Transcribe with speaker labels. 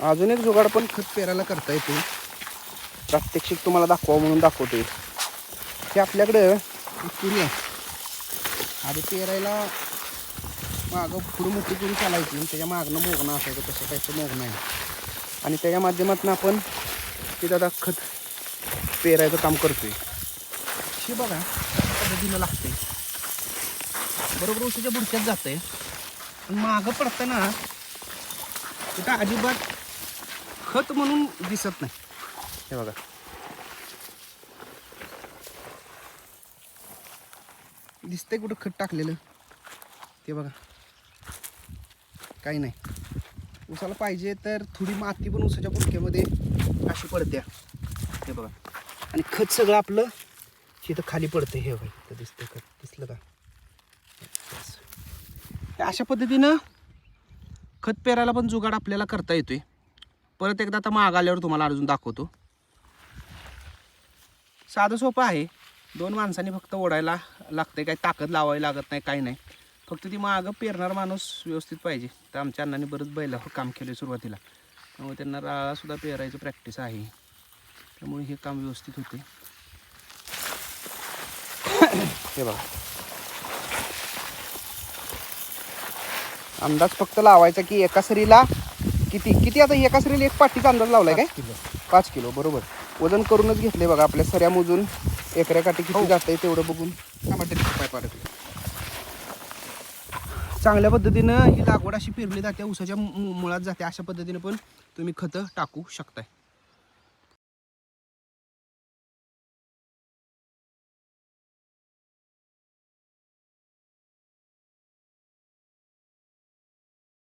Speaker 1: अजून एक जुगाड पण खत पेरायला करता येते, प्रात्यक्षिक तुम्हाला दाखवा म्हणून दाखवते. हे आपल्याकडं पुरी आहे, आधी पेरायला मागं पुढं मोठी पुरी चालायची, त्याच्या मागणं मोगणं असायचं, तसं काहीचं मोगणं आहे. आणि त्याच्या माध्यमातून आपण तिथं आता खत पेरायचं काम करतोय. हे बघा पद्धतीनं लागते, बरोबर उसाच्या बुडक्यात जाते. मागं पडताना तिथं अजिबात खत म्हणून दिसत नाही. हे बघा दिसतंय कुठं खत टाकलेलं, ते बघा काही नाही. उसाला पाहिजे तर थोडी माती पण उसाच्या बुडक्यामध्ये अशी पडत्या, हे बघा. आणि खत सगळं आपलं तिथं खाली पडतं. हे बघा इथं दिसतंय खत, दिसलं का? अशा पद्धतीनं खत पेरायला पण जुगाड आपल्याला करता येतोय. परत एकदा आता माग आल्यावर तुम्हाला अजून दाखवतो. साधं सोपं आहे, 2 माणसांनी फक्त ओढायला लागते, काही ताकद लावावी लागत नाही, काही नाही. फक्त ती मागं पेरणार माणूस व्यवस्थित पाहिजे. तर आमच्या अण्णांनी बरंच बैलावर काम केलं सुरुवातीला, त्यामुळे त्यांना राळासुद्धा पेरायचं प्रॅक्टिस आहे, त्यामुळे हे काम व्यवस्थित होते. हे बघा अंदाज फक्त लावायचा की एका सरीला किती किती. आता एका सरीला एक पाठीचा अंदाज लावलाय काय? 5 किलो बरोबर. वजन करूनच घेतले बघा. आपल्या सऱ्या मोजून एकऱ्या काठी किती जाते तेवढं बघून पाय पाडत. चांगल्या पद्धतीनं ही लागवड अशी पेरली जाते, उसाच्या मुळात जाते. अशा पद्धतीने पण तुम्ही खतं टाकू शकताय.